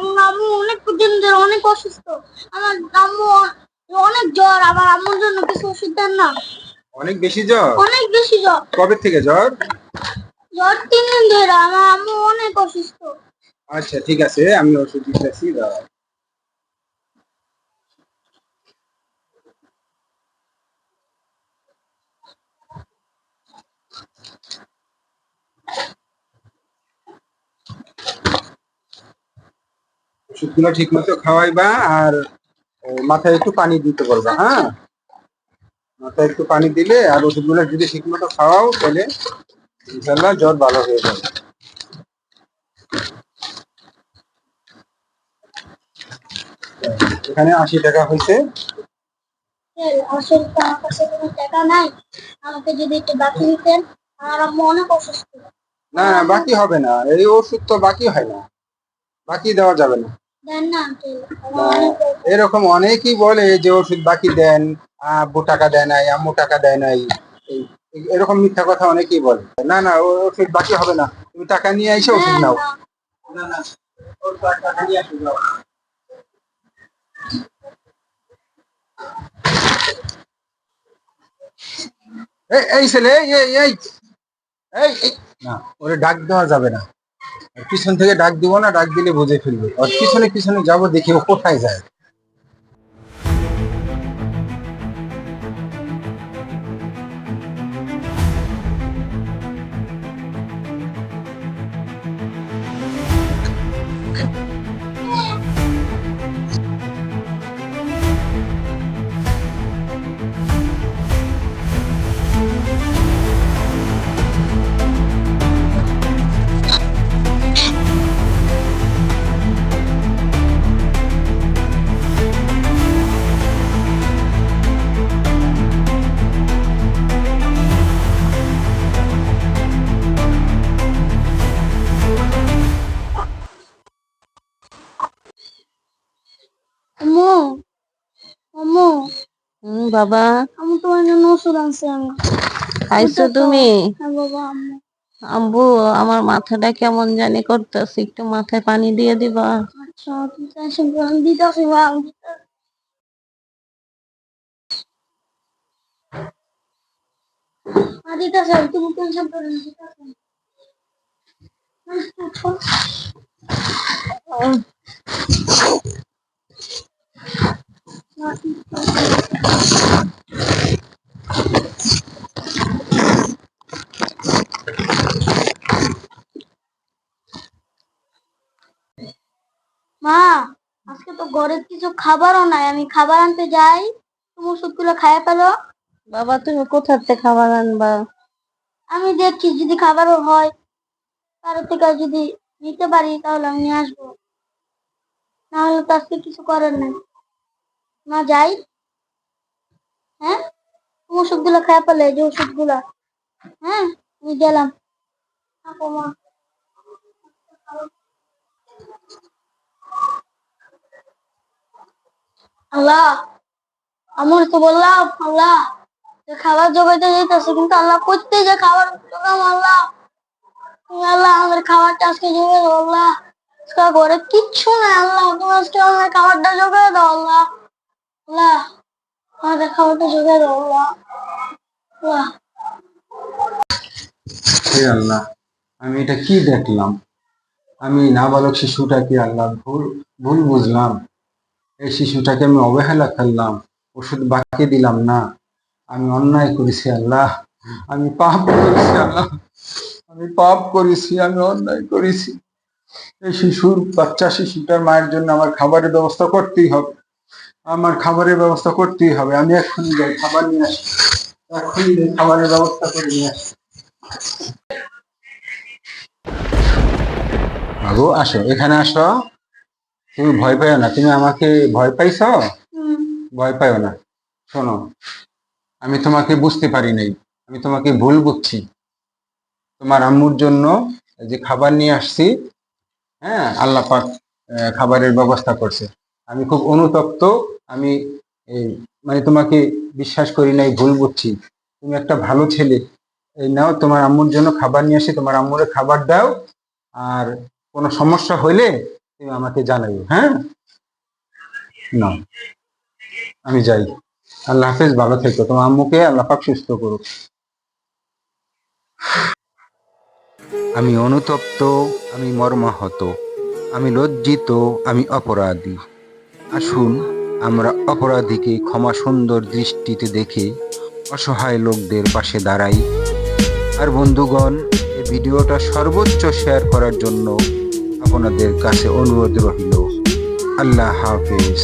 আমার আম্মু অনেক দিন ধরে অনেক অসুস্থ। আমার আম্মু অনেক জ্বর। আমার আম্মুর জন্য কিছু ওষুধ দেন না। অনেক বেশি জ্বর? অনেক বেশি জ্বর। কবে থেকে জ্বর? জ্বর 3 দিন ধরে। আমার আম্মু অনেক অসুস্থ। আচ্ছা ঠিক আছে, আমি ওষুধ দিতেছি, দাঁড়াও। ওষুধগুলো ঠিক মতো খাওয়াইবা, আর মাথায় একটু পানি দিতে পারবা। হ্যাঁ, মাথায় একটু পানি দিলে আর ওষুধগুলো যদি ঠিক মতো খাওয়াও, তাহলে ইনশাল্লাহ জ্বর ভালো হয়ে যাবে। এখানে 80 টাকা হয়েছে। আসলে তো আমার কাছে কোনো টাকা নাই। আমাকে যদি একটু বাকি দিতেন। আমার আম্মু অনেক অসুস্থ। না না, বাকি হবে না, এই ওষুধ তো বাকি হয় না, বাকি দেওয়া যাবে না। দেন না আঙ্কেল। না, এরকম অনেকেই বলে যে ওষুধ বাকি দেন, আব্বু টাকা দেয় নাই, আম্মু টাকা দেয় নাই, এরকম মিথ্যা কথা অনেকেই বলে। না না, ওষুধ বাকি হবে না, তুমি টাকা নিয়ে এসে ওষুধ নাও। না না, ওর টাকা নিয়ে আসো, যাও। এই ছেলে, এই এই এই, না, ওরে ডাক দেওয়া যাবে না। আর পিছন থেকে ডাক দিব না, ডাক দিলে বুঝে ফেলবে। আর পিছনে পিছনে যাবো, দেখি ও কোথায় যায়। আম্মু, আম্মু, বাবা, আম্মু তোমার জন্য ওষুধ আনছি আমি। খাইছো ওটা তো তুমি? হ্যাঁ বাবা, আম্মু। আব্বু, আমার মাথাটা কেমন জানি করতেছে, একটু মাথায় পানি দিয়ে দিবা? আচ্ছা, তুমি টেনশন করো, আমি দিতেছি মা, আমি দিতেছি। দিতেছি, তুমি টেনশন করো না, দিতেছি। মা, আজকে তো ঘরে কিছু খাবারও নাই, আমি খাবার আনতে যাই। তুমি ওষুধগুলো খাইয়ে ফেলো। বাবা, তুমি কোথা থেকে খাবার আনবা? আমি দেখছি যদি খাবারও হয়, কারো থেকে যদি নিতে পারি তাহলে আমি নিয়ে আসবো। না হলে তো আজকে কিছু করার নাই। মা যাই। হ্যাঁ, তুমি ওষুধগুলো খাইয়ে ফেলে, এই যে ওষুধগুলা। হ্যাঁ, আমি গেলাম। থাকো মা। আল্লাহ, আমার তো বললাম আল্লাহ যে খাবার জোগাইতে যেতেছে, কিন্তু আল্লাহ করতে যে খাবার জোগাম আল্লাহ। তুমি আল্লাহ আমাদের খাবারটা আজকে জোগাই দাও আল্লাহ। আজকে ঘরে কিচ্ছু নাই আল্লাহ, তুমি আজকে আমাদের খাবারটা জোগাই দাও আল্লাহ। আল্লাহ, আমাদের খাবারটা জোগাই দাও আল্লাহ। আল্লাহ, হে আল্লাহ, আমি এটা কি দেখলাম? আমি নাবালক শিশুটাকে আল্লাহ ভুল ভুল বুঝলাম। এই শিশুটাকে আমি অবহেলা করলাম, ওষুধ বাকি দিলাম না। আমি অন্যায় করেছি আল্লাহ, আমি পাপ করেছি আল্লাহ, আমি পাপ করেছি, আমি অন্যায় করেছি। এই বাচ্চা শিশুটার মায়ের জন্য আমার খাবারের ব্যবস্থা করতেই হবে, আমার খাবারের ব্যবস্থা করতেই হবে। আমি এক্ষুনি যাই, খাবার নিয়ে আসি, এক্ষুনি যাই, খাবারের ব্যবস্থা করে নিয়ে আসি। বাবু, আসো, এখানে আসো। তুমি ভয় পাইও না, তুমি আমাকে ভয় পাইছো? ভয় পাইও না। শোনো, আমি তোমাকে বুঝতে পারি নাই, আমি তোমাকে ভুল বুঝছি। তোমার আম্মুর জন্য যে খাবার নিয়ে আসছি, হ্যাঁ, আল্লাহ পাক খাবারের ব্যবস্থা করছে। আমি খুব অনুতপ্ত। আমি এই মানে তোমাকে বিশ্বাস করি নাই, ভুল বুঝছি। তুমি একটা ভালো ছেলে। এই নাও, তোমার আম্মুর জন্য খাবার নিয়ে আসি, তোমার আম্মুরে খাবার দাও। আর কোনো সমস্যা হইলে তুমি আমাকে জানাইও, হ্যাঁ? না, আমি যাই। আল্লাহ হাফেজ, ভালো থেকো। তোমার আম্মুকে আল্লাহ পাক সুস্থ করুক। আমি অনুতপ্ত, আমি মর্মাহত, আমি লজ্জিত, আমি অপরাধী। আসুন আমরা অপরাধীকে ক্ষমা সুন্দর দৃষ্টিতে দেখে অসহায় লোকদের পাশে দাঁড়াই। আর বন্ধুগণ, এই ভিডিওটা সর্বোচ্চ শেয়ার করার জন্য আপনাদের কাছে অনুরোধ রইল। আল্লাহ হাফেজ।